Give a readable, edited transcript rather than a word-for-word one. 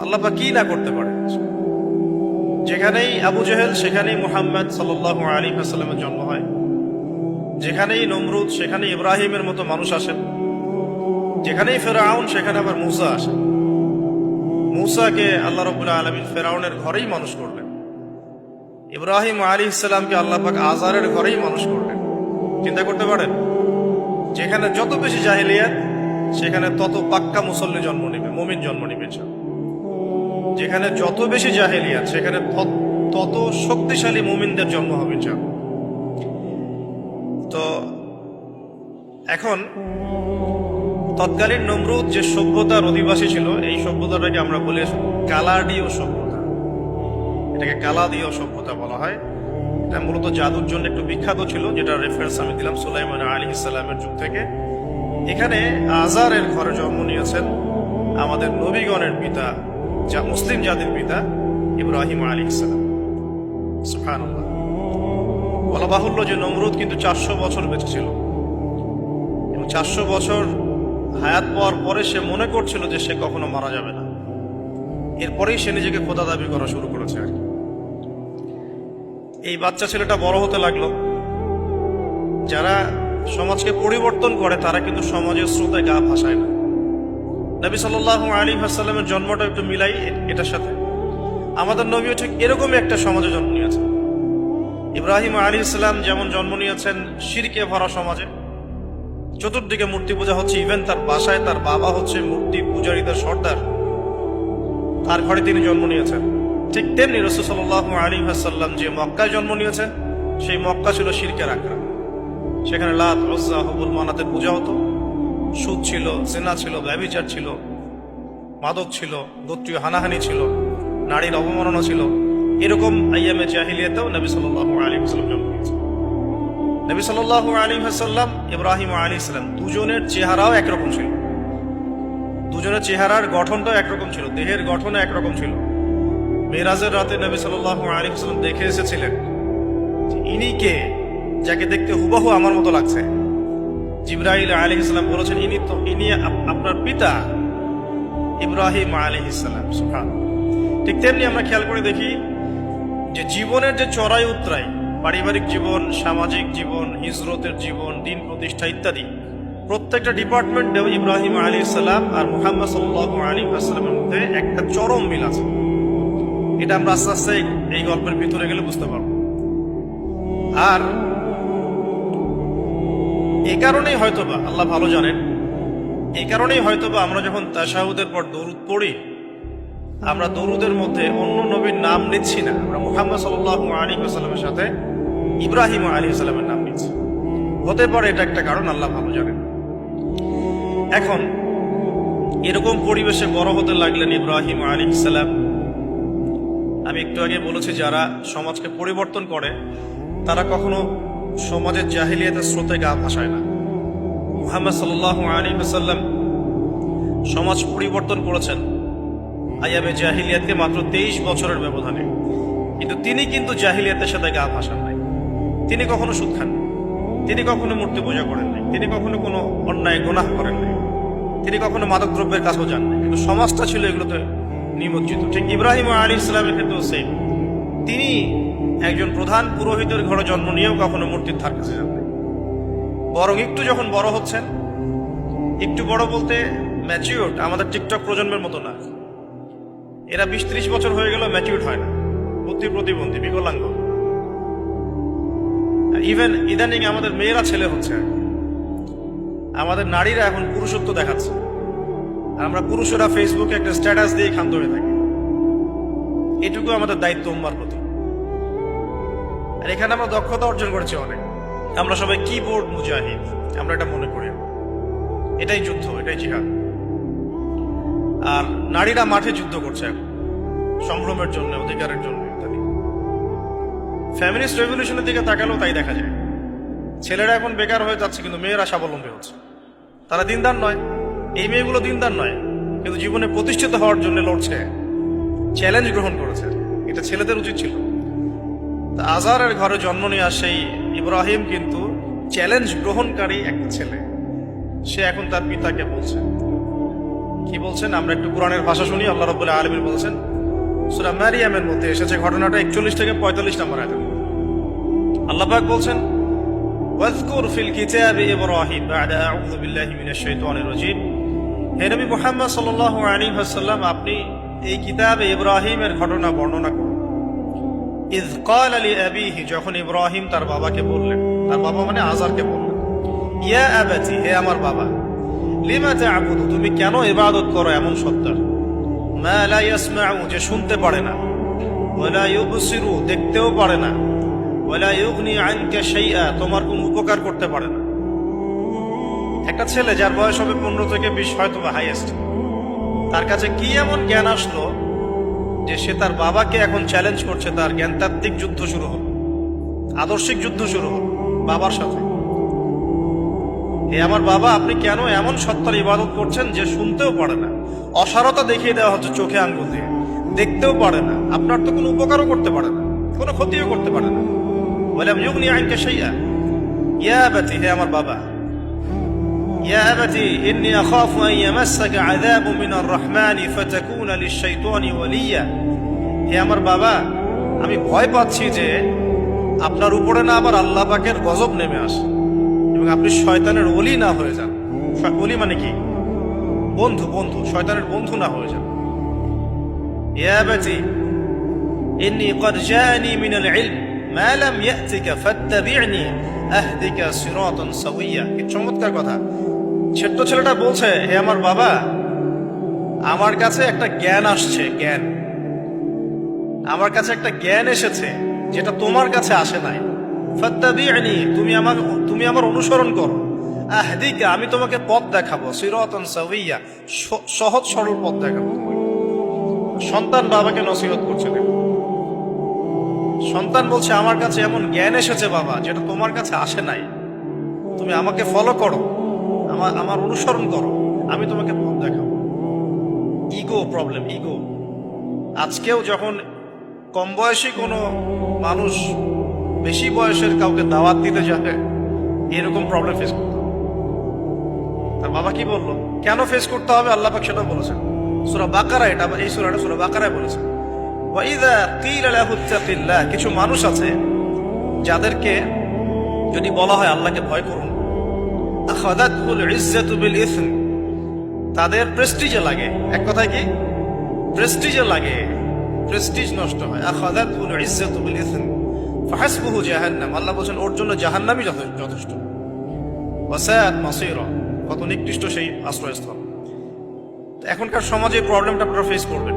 আল্লাহ পাক কি না করতে পারে। যেখানেই আবু জেহেল সেখানেই মুহাম্মদ সাল্লাল্লাহু আলাইহি ওয়াসাল্লামের জন্ম হয়, যেখানেই নমরুদ সেখানেই ইব্রাহিমের মতো মানুষ আসেন, যেখানেই ফেরাউন সেখানে আবার মূসা আসেন। মূসাকে আল্লাহ রাব্বুল আলামিন ফেরাউনের ঘরেই মানুষ করলেন, ইব্রাহিম আলাইহিস সালামকে আল্লাহ পাক আজারের ঘরেই মানুষ করলেন। চিন্তা করতে পারেন, যেখানে যত বেশি জাহেলিয়াত সেখানে তত পাক্কা মুসল্লি জন্ম নেবে, মুমিন জন্ম নেবে। যেখানে যত বেশি জাহেলিয়াত সেখানে তত শক্তিশালী মুমিনদের জন্ম হবে। তো এখন তৎকালীন নমরুদ যে সভ্যতার অধিবাসী ছিল, এই সভ্যতাটাকে আমরা বলি কালাডীয় সভ্যতা। এটাকে কালাদীয় সভ্যতা বলা হয়। এটা মূলত জাদুর জন্য একটু বিখ্যাত ছিল, যেটা রেফারেন্স আমি দিলাম সুলাইমান আলাইহিস সালামের যুগ থেকে। এখানে আজারের ঘরে জন্ম নিয়েছেন আমাদের নবীগণের পিতা, যা মুসলিম জাতির পিতা ইব্রাহিম আলাইহিস সালাম। সুবহানাল্লাহ। বলা বাহুল্য যে নমরুদ কিন্তু 400 বছর বেঁচে ছিল, এবং 400 বছর হায়াত পাওয়ার পরে সে মনে করছিল যে সে কখনো মারা যাবে না। এরপরেই সে নিজেকে খোদা দাবি করা শুরু করেছে আর কি। এই বাচ্চা ছেলেটা বড় হতে লাগলো। যারা সমাজকে পরিবর্তন করে তারা কিন্তু সমাজের স্রোতে গা ভাসায় না। নবী সাল্লাল্লাহু আলাইহি ওয়াসাল্লামের জন্মটা একটু মিলাই এটার সাথে। আমাদের নবীও ঠিক এরকমই একটা সমাজে জন্ম নিয়েছেন। ইব্রাহিম আলাইহিস সালাম যেমন জন্ম নিয়েছেন শিরকে ভরা সমাজে, চতুর্দিকে মূর্তি পূজা হচ্ছে, ইভেন তার বাসায় তার বাবা হচ্ছে মূর্তি পূজারীদের সর্দার, তার ঘরে তিনি জন্ম নিয়েছেন। ঠিক তেমনি রাসূল সাল্লাল্লাহু আলাইহি ওয়াসাল্লাম যে মক্কায় জন্ম নিয়েছেন, সেই মক্কা ছিল শিরকের আখড়া। সেখানে লাত, উজ্জা, হুবল, মানাতের পূজা হতো, সুদ ছিল, জিনা ছিল, ব্যভিচার ছিল, মাদক ছিল, গোত্রীয় হানাহানি ছিল, নারীর অবমাননা ছিল। এরকম আইয়ামে জাহিলিয়াতেও নবী সাল্লাল্লাহু আলাইহি ওয়াসাল্লাম জন্ম নিয়েছেন। নবী সাল্লাল্লাহু আলাইহি ওয়াসাল্লাম ইব্রাহিম আলাইহিস সালাম দুজনের চেহারাও একরকম ছিল, দুজনের চেহারার গঠনটাও একরকম ছিল, দেহের গঠনও একরকম ছিল। মেরাজের রাতে নবী সাল্লাল্লাহু আলাইহি ওয়াসাল্লাম দেখে এসেছিলেন ইনি কে, যাকে দেখতে হুবহু আমার মতো লাগছে। জিবরাইল আলাইহিস সালাম বলেছেন ইনি আপনার পিতা ইব্রাহিম আলাইহিস সালাম। সুবহানাল্লাহ। ঠিক তেমনি আমরা খেয়াল করে দেখি যে জীবনের যে চড়াই উতরাই, পারিবারিক জীবন, সামাজিক জীবন, হিজরতের জীবন, দিন প্রতিষ্ঠা ইত্যাদি, প্রত্যেকটা ডিপার্টমেন্টেও ইব্রাহিম আলাইহিস সালাম আর মুহাম্মদ সাল্লাল্লাহু আলাইহি ওয়াসাল্লামের মধ্যে একটা চরম মিল আছে। এটা আমরা আস্তে আস্তে এই গল্পের ভিতরে গেলে বুঝতে পারব। আর এই কারণেই হয়তোবা আল্লাহ ভালো জানেন, এই কারণেই হয়তোবা আমরা যখন তাশাহুদের পর দরুদ পড়ি, আমরা দরুদের মধ্যে অন্য নবীর নাম নিচ্ছি না, আমরা মুহাম্মদ সাল্লাল্লাহু আলাইহি ওয়াসাল্লামের সাথে ইব্রাহিম আলাইহিস সালামের নাম নিচ্ছি। হতে পারে এটা একটা কারণ, আল্লাহ ভালো জানেন। এখন এরকম পরিবেশে বড় হতে লাগলেন ইব্রাহিম আলাইহিস সালাম। আমি একটু আগে বলেছি যারা সমাজকে পরিবর্তন করে তারা কখনো সমাজের জাহিলিয়াতের স্রোতে গা ভাসায় না। মুহাম্মদ সাল্লাল্লাহু আলাইহি ওয়াসাল্লাম সমাজ পরিবর্তন করেছেন আইয়ামে জাহিলিয়াতকে মাত্র 23 বছরের ব্যবধানে, কিন্তু তিনি কিন্তু জাহিলিয়াতের সাথে গা ভাসান নাই। তিনি কখনো সুদ খান, তিনি কখনো মূর্তি পূজা করেন নাই, তিনি কখনো কোনো অন্যায় গুনাহ করেন নাই, তিনি কখনো মাদকদ্রব্যের কাছেও যান নাই, কিন্তু সমাজটা ছিল এগুলোতে নিমজ্জিত। ঠিক ইব্রাহিম আলাইহিস সালামের ক্ষেত্রেও সেম। তিনি একজন প্রধান পুরোহিতের ঘরে জন্ম নিয়েও কখনো মূর্তির ধার কাছে যান নাই। বরং একটু যখন বড় হচ্ছেন, একটু বড় বলতে ম্যাচিউরড, আমাদের টিকটক প্রজন্মের মতো না। এরা 20-30 বছর হয়ে গেল ম্যাচিউরড হয় না, বুদ্ধি প্রতিবন্ধী, বিকলাঙ্গ। ইভেন ইদানিং আমাদের মেয়েরা ছেলে হচ্ছে, আমাদের নারীরা এখন পুরুষত্ব দেখাচ্ছে, আর আমরা পুরুষেরা ফেসবুকে একটা স্ট্যাটাস দিয়ে ক্ষান্ত হয়ে থাকি। এটুকু আমাদের দায়িত্ব উম্মার প্রতি। আর এখানে আমরা দক্ষতা অর্জন করেছি অনেক। আমরা সবাই কিবোর্ড মুজাহিদ, আমরা এটা মনে করি। এটাই যুদ্ধ, এটাই জিহাদ। আর নারীরা মাঠে যুদ্ধ করছে এখন সম্ভ্রমের জন্য, অধিকারের জন্য ইত্যাদি। ফ্যামিলিস্ট রেভলিউশনের দিকে তাকালেও তাই দেখা যায়। ছেলেরা এখন বেকার হয়ে যাচ্ছে, কিন্তু মেয়েরা স্বাবলম্বী হচ্ছে। তারা দিনদার নয়, এই মেয়েগুলো দিনদার নয়, কিন্তু জীবনে প্রতিষ্ঠিত হওয়ার জন্য লড়ছে, চ্যালেঞ্জ গ্রহণ করেছে। এটা ছেলেদের উচিত ছিল। আজারের ঘরে জন্ম নিয়ে সেই ইব্রাহিম কিন্তু চ্যালেঞ্জ গ্রহণকারী একটা ছেলে। সে এখন তার পিতাকে বলছে কি বলছেন? আমরা একটু কোরআনের ভাষা শুনি। আল্লাহ রাব্বুল আলামিন বলছেন, সূরা মারিয়ামের মধ্যে এসেছে ঘটনাটা 41 থেকে 45 নম্বর আয়াতে। আল্লাহ পাক বলছেন, ওয়াজকুর ফিল কিতাবি ইব্রাহিম বা'দা আউযু বিল্লাহি মিনাশ শাইতানির রাজীম। হে নবী মুহাম্মদ সাল্লাল্লাহু আলাইহি ওয়াসাল্লাম, আপনি এই কিতাবে ইব্রাহিমের ঘটনা বর্ণনা করুন। ইয ক্বালা লিআবিহি, যখন ইব্রাহিম তার বাবাকে বললেন, তার বাবা মানে আযারকে বললেন, ইয়া আবাতি, হে আমার বাবা, লিমা তা'বুদু, তুমি কেন ইবাদত করো এমন সত্তার, মা লা ইয়াসমাউ, যে শুনতে পারে না, ওয়ালা ইউবসিরু, দেখতেও পারে না, ওয়ালা ইউগনি আনকা শাইআ, তোমার কোনো উপকার করতে পারে না। একটা ছেলে যার বয়স হবে 15 থেকে 20 হয়তো বা হাইয়েস্ট, তার কাছে কি এমন জ্ঞান আসলো যে সে তার বাবাকে এখন চ্যালেঞ্জ করছে, তার জ্ঞানতাত্ত্বিক যুদ্ধ শুরু হল, আদর্শিক যুদ্ধ শুরু হল বাবার সাথে। হে আমার বাবা, আপনি কেন এমন সত্তার ইবাদত করছেন যে শুনতেও পারে না, অসারতা দেখিয়ে দেওয়া হচ্ছে চোখে আঙ্গুল দিয়ে, দেখতেও পারে না, আপনার তো কোনো উপকারও করতে পারে না, কোনো ক্ষতিও করতে পারে না। ওয়ালাম ইউগনি আনকা শাইআ, ইয়া আবাতি, হে আমার বাবা, ইয়া আবাতি ইন্নী আখাফু আন ইয়ামাসসাকা আযাবুম মিনার রাহমানি ফাতাকুনা লিশ-শাইতানি ওয়ালিয়্যা, হে আমার বাবা, আমি ভয় পাচ্ছি যে আপনার উপরে না আবার আল্লাহ পাকের গজব নেমে আসে এবং আপনি শয়তানের ওলি না হয়ে যান। ওলি মানে কি? বন্ধু, বন্ধু, শয়তানের বন্ধু না হয়ে যান। ইয়া আবাতি ইন্নী ক্বাদ জাআনি মিনাল ইলম মা লাম ইয়াতিকা ফাত্তাবি'নি আহদিকা সিরাতান সাওয়্যা। কি চমৎকার কথা! ছোট্ট ছেলেটা বলছে, হে আমার বাবা, আমার কাছে একটা জ্ঞান আসছে, জ্ঞান, আমার কাছে একটা জ্ঞান এসেছে যেটা তোমার কাছে আসে নাই। ফাত্তাবি'নি, তুমি আমার অনুসরণ করো। আহদিকা, আমি তোমাকে পথ দেখাবো। সিরাতান সাওয়্যা, সহজ সরল পথ দেখাবো। সন্তান বাবাকে নসিহত করছে। সন্তান বলছে, আমার কাছে এমন জ্ঞান এসেছে বাবা যেটা তোমার কাছে আসে নাই, তুমি আমাকে ফলো করো, আমার অনুসরণ করো, আমি তোমাকে পথ দেখাবো। Ego problem, ego. আজকেও যখন কম বয়সী কোনো মানুষ বেশি বয়সের কাউকে দাওয়াত দিতে যাবে, এরকম প্রবলেম ফেস করতে হবে। তার বাবা কি বললো, কেন ফেস করতে হবে আল্লাহ পাক সেটা বলেছেন সূরা বাকারা, এটা এই সূরাটা সূরা বাকারায় বলেছেন। ওয়াইযা কিলা লাহু ইত্তাকিল্লাহ, কিছু মানুষ আছে যাদেরকে যদি বলা হয় আল্লাহকে ভয় করুন, আখাযাতহুল ইজ্জাতু বিল ইসম, তাদের প্রেস্টিজে লাগে। এক কথায় কি? প্রেস্টিজে লাগে, প্রেস্টিজ নষ্ট হয়। আখাযাতহুল ইজ্জাতু বিল ইসম ফাহাসবুহু জাহান্নাম, আল্লাহ বলেন ওর জন্য জাহান্নামই যথেষ্ট। ওয়াসাআত মাসীরা, কত নিকৃষ্ট সেই আশ্রয়স্থল। এখনকার সমাজে এই প্রবলেমটা আপনারা ফেস করবেন।